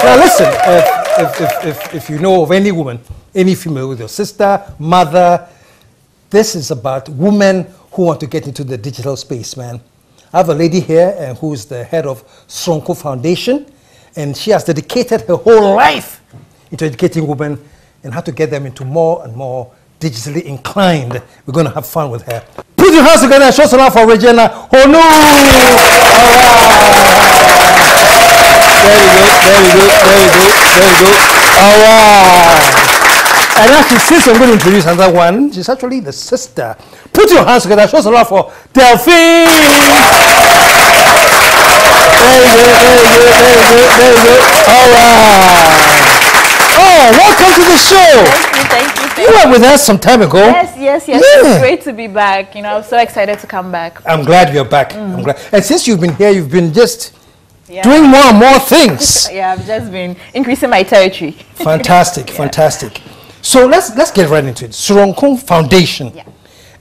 Now listen, if you know of any woman, any female with your sister, mother, this is about women who want to get into the digital space, man. I have a lady here who is the head of Soronko Foundation, and she has dedicated her whole life into educating women and how to get them into more and more digitally inclined. We're going to have fun with her. Put your hands together and show some love for Regina. Honu! Very good. All right. And actually, since I'm going to introduce another one, she's actually the sister. Put your hands together, show some love for Delphine. Very good. All right. Oh, welcome to the show. Thank you. You were with us some time ago. Yes. Yeah. It's great to be back. You know, I'm so excited to come back. I'm glad you're back. I'm glad. And since you've been here, you've been just doing more and more things. Yeah, I've just been increasing my territory. Fantastic. So let's get right into it. Soronko Foundation. Yeah.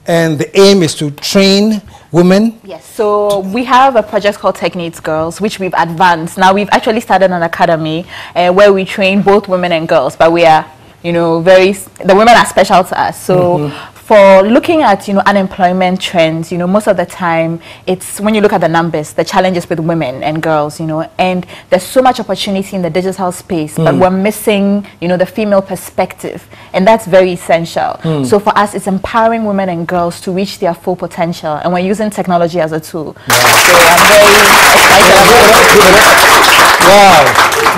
And the aim is to train women. Yes. So we have a project called Tech Needs Girls, which we've advanced. Now we've actually started an academy where we train both women and girls, but we are, you know, the women are special to us. So for looking at, you know, unemployment trends, you know, most of the time it's when you look at the numbers, the challenges with women and girls, you know, and there's so much opportunity in the digital space, but we're missing, you know, the female perspective, and that's very essential. So for us, it's empowering women and girls to reach their full potential, and we're using technology as a tool. So I'm very excited about it.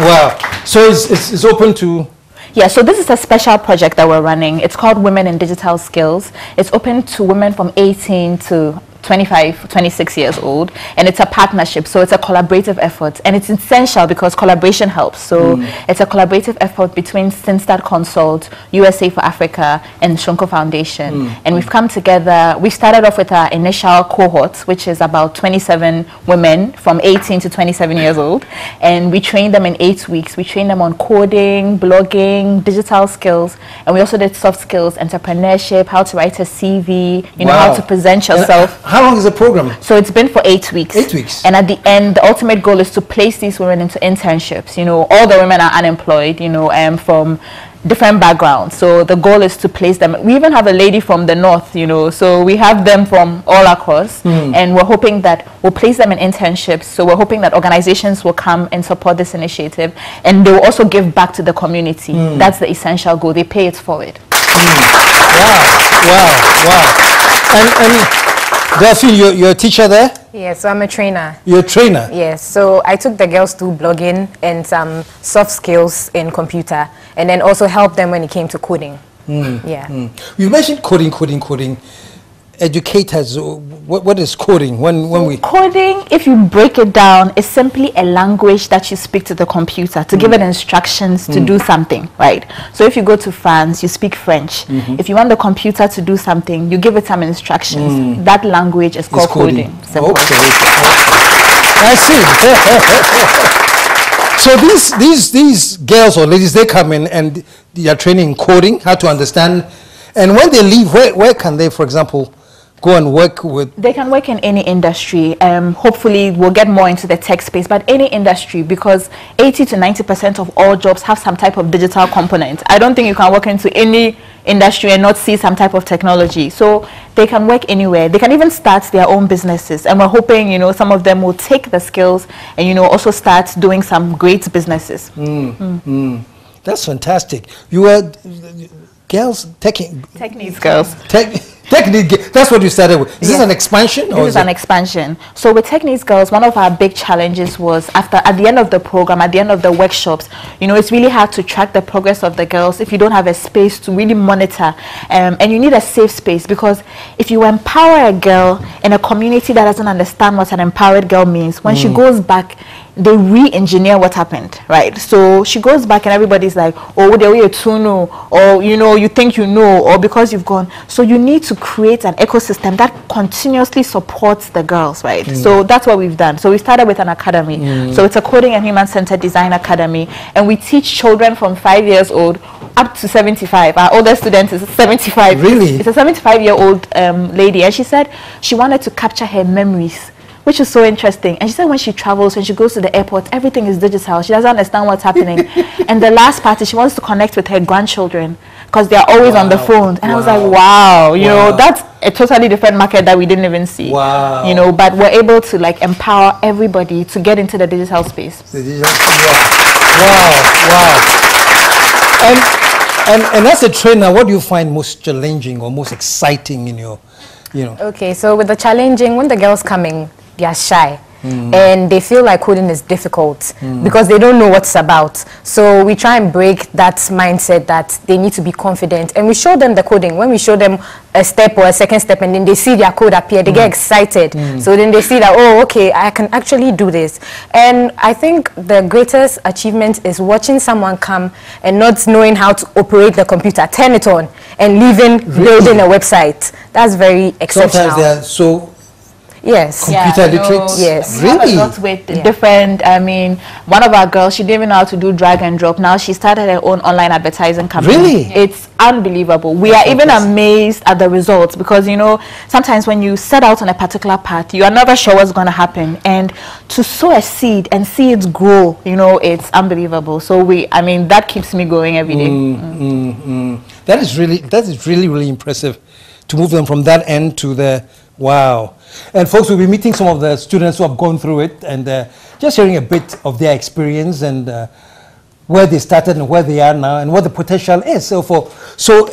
Wow. So it's open to... Yeah, so this is a special project that we're running. It's called Women in Digital Skills. It's open to women from 18 to 25, 26 years old, and it's a partnership, so it's a collaborative effort, and it's essential because collaboration helps. So it's a collaborative effort between Sinstad Consult, USA for Africa, and Soronko Foundation. And we've come together. We started off with our initial cohort, which is about 27 women from 18 to 27 years old, and we trained them in 8 weeks. We trained them on coding, blogging, digital skills, and we also did soft skills, entrepreneurship, how to write a CV, you know, how to present yourself. How long is the program? So it's been for 8 weeks. 8 weeks. And at the end, the ultimate goal is to place these women into internships. You know, all the women are unemployed, you know, from different backgrounds. So the goal is to place them. We even have a lady from the north, you know, so we have them from all across. And we're hoping that we'll place them in internships. So we're hoping that organizations will come and support this initiative. And they will also give back to the community. That's the essential goal. They pay it forward. Wow. And Delphine, you're a teacher there? Yes, so I'm a trainer. You're a trainer? Yes, so I took the girls through blogging and some soft skills in computer, and then also helped them when it came to coding. You mentioned coding. Educators, what is coding? Coding, if you break it down, is simply a language that you speak to the computer to give it instructions to do something, right? So if you go to France, you speak French. If you want the computer to do something, you give it some instructions. That language is called coding. Okay. I see. So these girls or ladies, they come in and they are training in coding, how to understand. And when they leave, where can they, for example, go and work with? They can work in any industry. Hopefully we'll get more into the tech space, but any industry, because 80 to 90% of all jobs have some type of digital component. I don't think you can work into any industry and not see some type of technology. So they can work anywhere. They can even start their own businesses, and we're hoping, you know, some of them will take the skills and, you know, also start doing some great businesses. That's fantastic. You were girls, Tech Needs Girls. That's what you started with. Is this an expansion? This is an expansion. So with Tech Needs Girls, one of our big challenges was at the end of the program, at the end of the workshops, you know, it's really hard to track the progress of the girls if you don't have a space to really monitor. And you need a safe space, because if you empower a girl in a community that doesn't understand what an empowered girl means, when she goes back, they re-engineer what happened, right? So she goes back and everybody's like, oh, they're way too know, or, you know, you think you know, or because you've gone. So you need to create an ecosystem that continuously supports the girls, right? So that's what we've done. So we started with an academy. So it's a coding and human-centered design academy, and we teach children from 5 years old up to 75. Our oldest student is 75. Really? It's a 75-year-old lady, and she said she wanted to capture her memories which is so interesting. And she said when she travels, when she goes to the airport, everything is digital. She doesn't understand what's happening. And the last part is she wants to connect with her grandchildren because they are always on the phone. And I was like, wow, you know, that's a totally different market that we didn't even see. Wow. You know, but we're able to like empower everybody to get into the digital space. And as a trainer, what do you find most challenging or most exciting in your, Okay, so with the challenging, when the girls coming, they are shy. And they feel like coding is difficult because they don't know what it's about. So we try and break that mindset that they need to be confident. And we show them the coding. When we show them a step or a second step and then they see their code appear, they get excited. So then they see that, oh, okay, I can actually do this. And I think the greatest achievement is watching someone come and not knowing how to operate the computer, turn it on, and leaving building a website. That's very exceptional. Sometimes they are so... Yes. Computer literate? Yes. Really? Not with different, I mean, one of our girls, she didn't even know how to do drag and drop. Now she started her own online advertising company. Really? It's unbelievable. We are even amazed at the results because, you know, sometimes when you set out on a particular path, you are never sure what's going to happen. And to sow a seed and see it grow, you know, it's unbelievable. So I mean, that keeps me going every day. That is really impressive to move them from that end to the... Wow. And folks, we'll be meeting some of the students who have gone through it and just hearing a bit of their experience and where they started and where they are now and what the potential is. So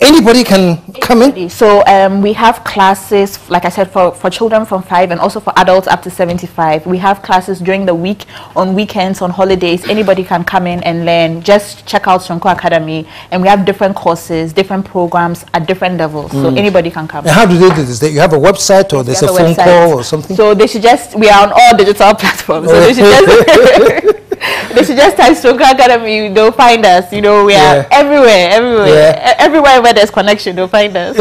anybody can come in? So we have classes, like I said, for children from 5 and also for adults up to 75. We have classes during the week, on weekends, on holidays. Anybody can come in and learn. Just check out Soronko Academy. And we have different courses, different programs at different levels. So anybody can come. And how do they do this? You have a website or there's a phone call or something? So they should we are on all digital platforms. So they should just type Soronko Academy, they'll find us. You know, we are everywhere where there's connection, they'll find us.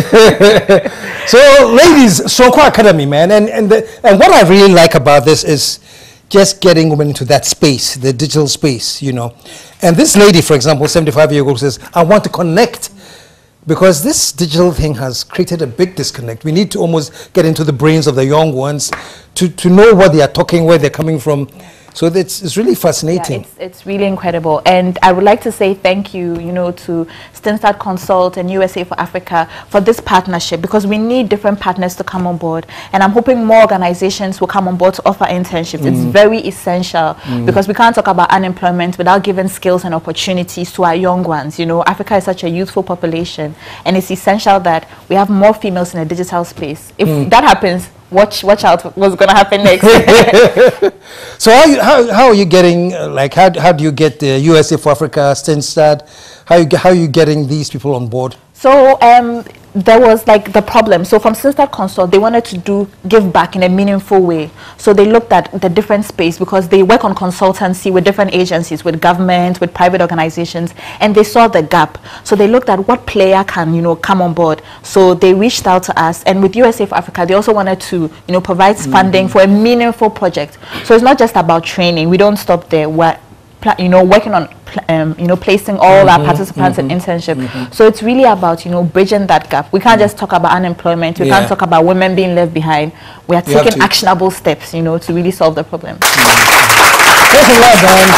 So ladies, Soronko Academy, man, and what I really like about this is just getting women into that space, the digital space, you know. And this lady, for example, 75-year-old, says, I want to connect, because this digital thing has created a big disconnect. We need to almost get into the brains of the young ones to know what they are talking, where they're coming from. So it's really fascinating. Yeah, it's really incredible. And I would like to say thank you, you know, to STEMstart Consult and USA for Africa for this partnership, because we need different partners to come on board. And I'm hoping more organizations will come on board to offer internships. It's very essential because we can't talk about unemployment without giving skills and opportunities to our young ones. You know, Africa is such a youthful population, and it's essential that we have more females in the digital space. If that happens, watch out what's going to happen next. So how are you getting, like, how do you get the USA for Africa, STEMstart, how are you getting these people on board? So there was like the problem. So from STEMstart Consult, they wanted to give back in a meaningful way. So they looked at the different space because they work on consultancy with different agencies, with government, with private organizations, and they saw the gap. So they looked at what player can, you know, come on board. So they reached out to us, and with USA for Africa, they also wanted to, you know, provide funding for a meaningful project. So it's not just about training. We don't stop there. We're, you know, working on you know, placing all our participants in internship. So it's really about, you know, bridging that gap. We can't just talk about unemployment. We can't talk about women being left behind. We are taking actionable steps, you know, to really solve the problem. Thanks a lot, Dan.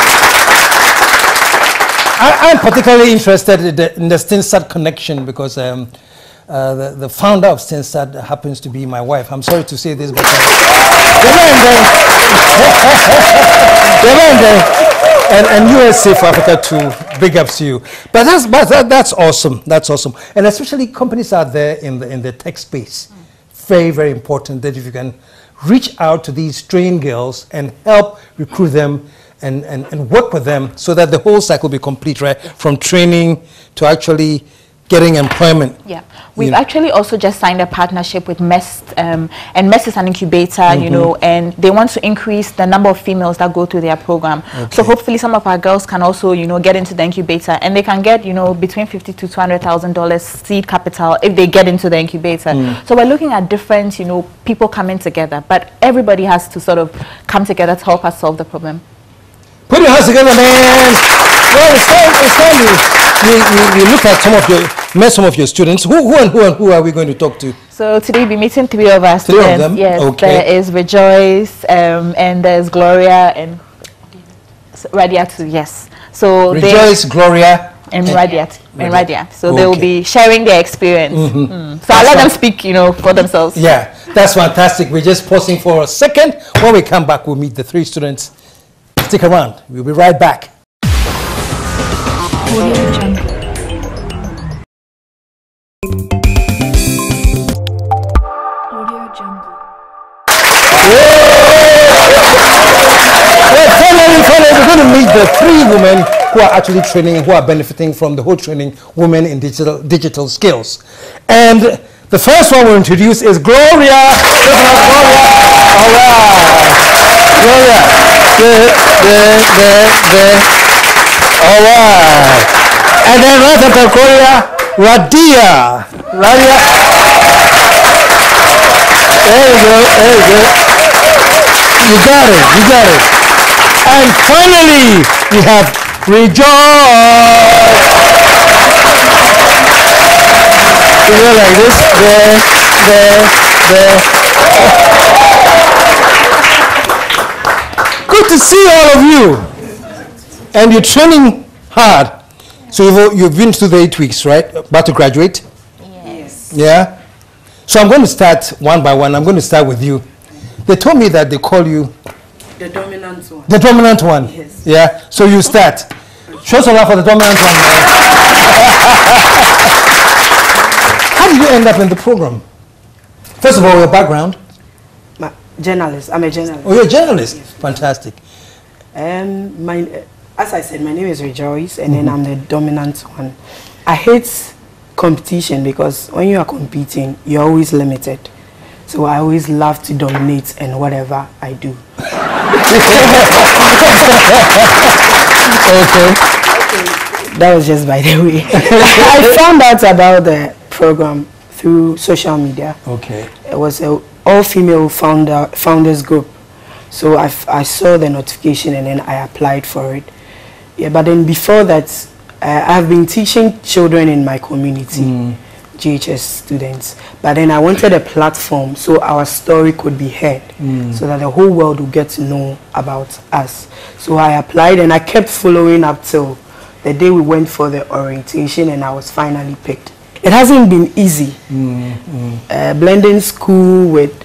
I'm particularly interested in the STEMstart connection because the founder of STEMstart happens to be my wife. I'm sorry to say this, but and USA for Africa too, big ups to you. But that's awesome. That's awesome. And especially companies out there in the tech space. Very, very important that if you can reach out to these trained girls and help recruit them and work with them so that the whole cycle be complete, right? From training to actually getting employment. Yeah, we've actually also just signed a partnership with MEST, and MEST is an incubator, you know, and they want to increase the number of females that go through their program. So hopefully some of our girls can also, you know, get into the incubator, and they can get, you know, between $50,000 to $200,000 seed capital if they get into the incubator. So we're looking at different, you know, people coming together, but everybody has to sort of come together to help us solve the problem. Put your hands together, man. Well, it's time we look at some of met some of your students. Who are we going to talk to? So today we'll be meeting 3 of our students. 3 of them? Yes, okay. There is Rejoice, and there's Gloria and Radia too, yes. So Rejoice, Gloria, and Radia. So they will be sharing their experience. So I'll let them speak, for themselves. Yeah, that's fantastic. We're just pausing for a second. When we come back, we'll meet the 3 students. Stick around. We'll be right back. Finally, we're going to meet the 3 women who are actually training, who are benefiting from the whole training, women in digital skills. And the first one we'll introduce is Gloria. Gloria. All right. Gloria. All right. And then right after Gloria, Radia. There you go. You got it. And finally, we have Rejoice. You go like this, there. Good to see all of you. And you're training hard. So you've been through the 8 weeks, right? About to graduate? Yes. Yeah? So I'm going to start one by one. I'm going to start with you. They told me that they call you the dominant one. The dominant one? Yes. Yeah? So you start. Show some love for the dominant one. How did you end up in the program? First of all, your background? Journalist. I'm a journalist. Oh, you're a journalist? Yes. Fantastic. As I said, my name is Rejoice, and then I'm the dominant one. I hate competition because when you are competing, you're always limited. So I always love to dominate in whatever I do. Okay. That was just by the way. I found out about the program through social media. Okay. It was an all-female founders group. So I saw the notification and then I applied for it. Yeah, but then before that, I've been teaching children in my community. GHS students, but then I wanted a platform so our story could be heard, so that the whole world would get to know about us. So I applied and I kept following up till the day we went for the orientation and I was finally picked. It hasn't been easy, blending school with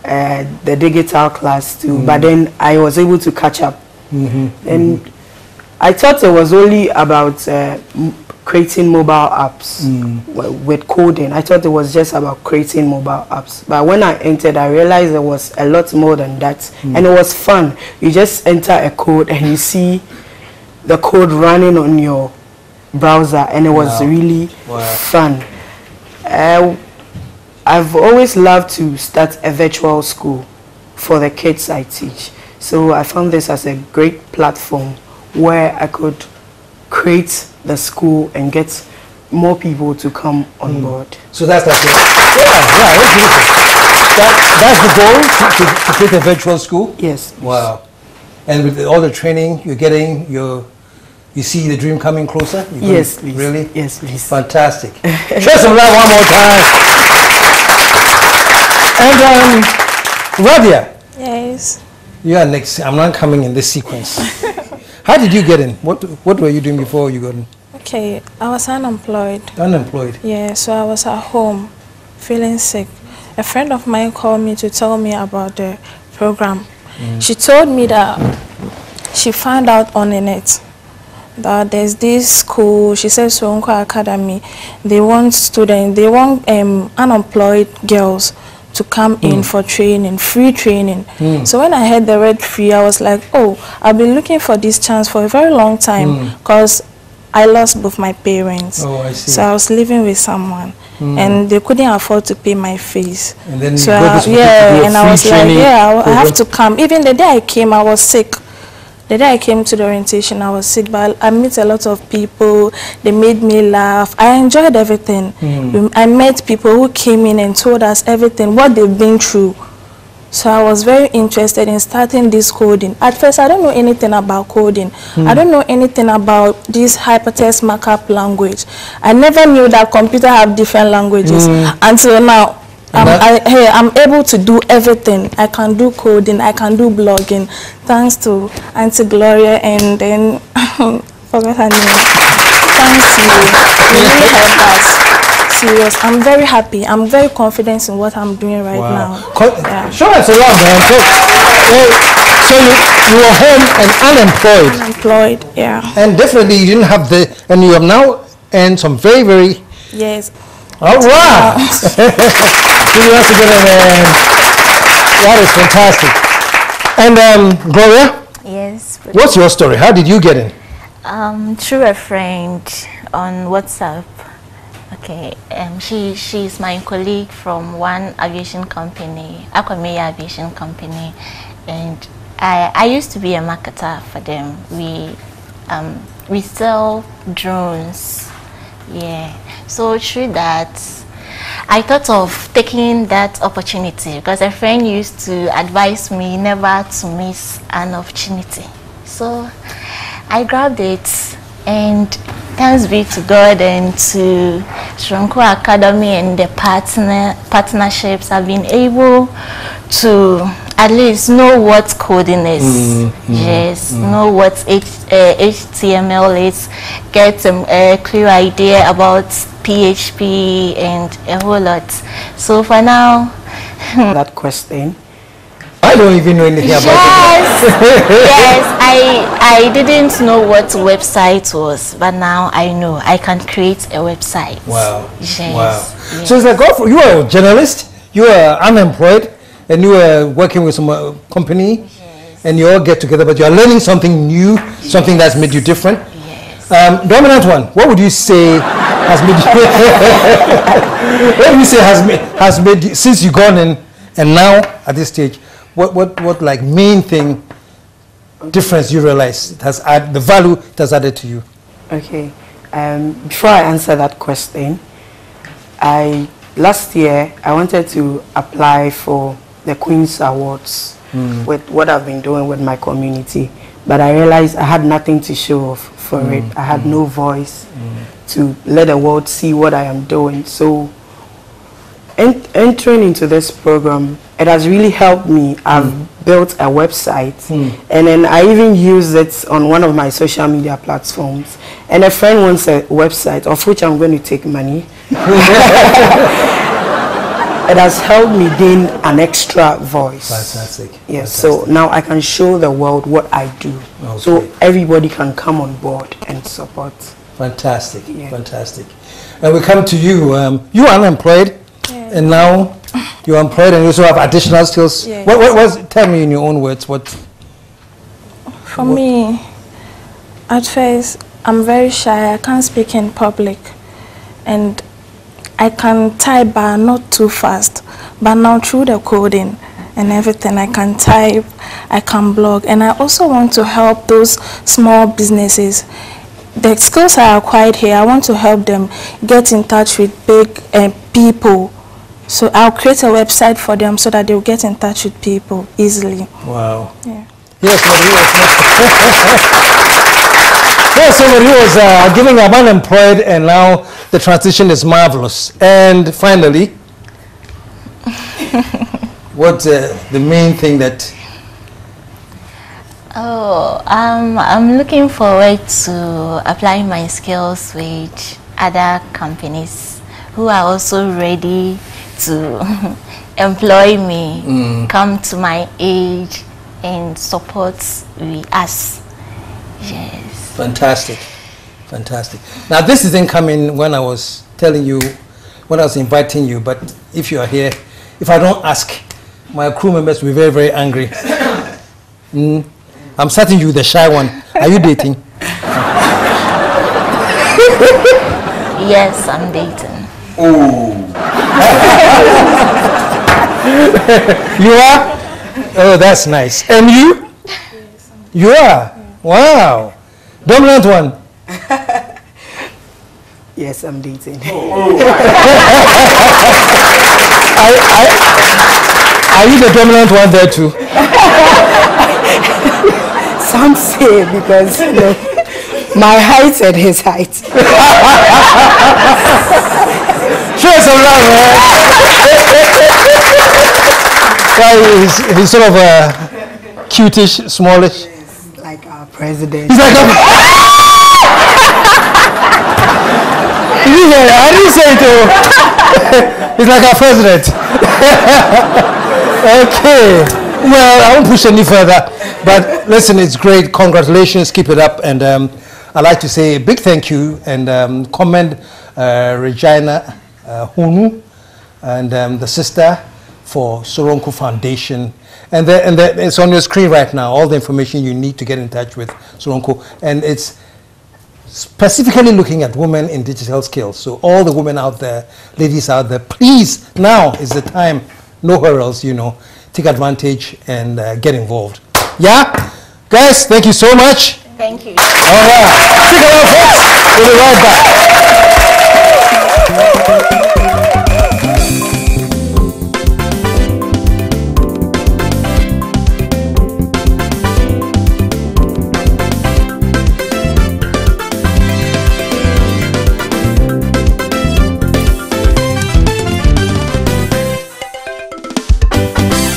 the digital class too, but then I was able to catch up. And I thought it was only about creating mobile apps with coding. I thought it was just about creating mobile apps. But when I entered, I realized there was a lot more than that. And it was fun. You just enter a code and you see the code running on your browser. And it was really fun. I've always loved to start a virtual school for the kids I teach. So I found this as a great platform where I could create the school and get more people to come on board. So that's like that's beautiful. That's the goal, to create a virtual school? Yes. Wow. And with all the training you're getting, you see the dream coming closer? Yes, please. Really? Yes, please. Fantastic. Show some love one more time. And Radia. Yes. You are next. I'm not coming in this sequence. How did you get in? What were you doing before you got in? Okay, I was unemployed. Unemployed? Yeah, so I was at home feeling sick. A friend of mine called me to tell me about the program. She told me that she found out on the net that there's this school, she said Soronko Academy, they want students, they want unemployed girls to come in for training, free training. So when I heard the word free, I was like, oh, I've been looking for this chance for a very long time because I lost both my parents. Oh, I see. So I was living with someone and they couldn't afford to pay my fees. And then so you got this and I was like, yeah, I have program. to come. Even the day I came, I was sick. The day I came to the orientation, I was sick, but I met a lot of people. They made me laugh. I enjoyed everything. I met people who came in and told us everything, what they've been through. So I was very interested in starting this coding. At first, I don't know anything about coding. I don't know anything about this hypertext markup language. I never knew that computer have different languages until now. I'm able to do everything. I can do coding, I can do blogging, thanks to Auntie Gloria and then forgot her name. Thanks to you. You really helped us. Serious. I'm very happy. I'm very confident in what I'm doing right now. Show us around, man. So you were home and unemployed. Unemployed, yeah. And definitely you didn't have and you have now earned some very Yes. All right. Give us a good hand. That is fantastic. And Gloria? Yes. What's your story? How did you get in? Through a friend on WhatsApp. Okay, she's my colleague from one aviation company, Aquamea Aviation Company, and I used to be a marketer for them. We sell drones. Yeah, so through that, I thought of taking that opportunity because a friend used to advise me never to miss an opportunity. So I grabbed it, and thanks be to God and to Soronko Academy and the partnerships, I've been able to at least know what coding is. Yes, know what HTML is, get a clear idea about PHP and a whole lot. So for now, that question, I don't even know anything about it. Yes, I didn't know what website was, but now I know. I can create a website. Wow. Yes. Wow. Yes. So it's like, you are a journalist, you are unemployed, and you are working with some company, and you all get together, but you are learning something new, something that's made you different. Yes. Dominant one, what would you say has made you, what would you say has made you, since you've gone in, and now at this stage, what like main thing difference you realize it has added, the value it has added to you? Okay, before I answer that question, last year I wanted to apply for the Queen's Awards with what I've been doing with my community, but I realized I had nothing to show off for it. I had no voice to let the world see what I am doing. So entering into this program, it has really helped me. I've built a website, and then I even use it on one of my social media platforms. And a friend wants a website, of which I'm going to take money. It has helped me gain an extra voice. Fantastic. Yes, Fantastic. so now I can show the world what I do. Okay. So everybody can come on board and support. Fantastic, Yeah. fantastic. And we come to you. You are unemployed, and now you're employed, and you also have additional skills. Yes. What? Tell me in your own words. For me, at first, I'm very shy. I can't speak in public, and I can type, but not too fast. But now through the coding and everything, I can type, I can blog, and I also want to help those small businesses. The skills I acquired here, I want to help them get in touch with big people. So I'll create a website for them so that they'll get in touch with people easily. Wow. Yeah. Yes, somebody who was giving up unemployed, and now the transition is marvelous. And finally, what's the main thing that? Oh, I'm looking forward to applying my skills with other companies who are also ready to employ me, come to my age and support us. Yes. Fantastic, fantastic. Now this isn't coming when I was telling you, when I was inviting you, but if you are here, if I don't ask, my crew members will be very, very angry. I'm starting you with the shy one. Are you dating? Yes, I'm dating. Oh. You are? Oh, that's nice. And you? You are? Wow. Dominant one. Yes, I'm dating. Are you the dominant one there too? Some say because you know, my height and his height. Show some love, man. Well, he's sort of cutish, smallish. Like our president. He's like a... I didn't say it too. He's like our president. Okay. Well, I won't push any further. But listen, it's great. Congratulations. Keep it up. And I'd like to say a big thank you and commend Regina, Honu, and the sister for Soronko Foundation. And it's on your screen right now, all the information you need to get in touch with Soronko. And it's specifically looking at women in digital skills. So all the women out there, ladies out there, please, now is the time, nowhere else, you know, take advantage and get involved. Yeah? Guys, thank you so much. Thank you. All right. Stick around, folks. We'll be right back.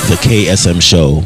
The KSM Show.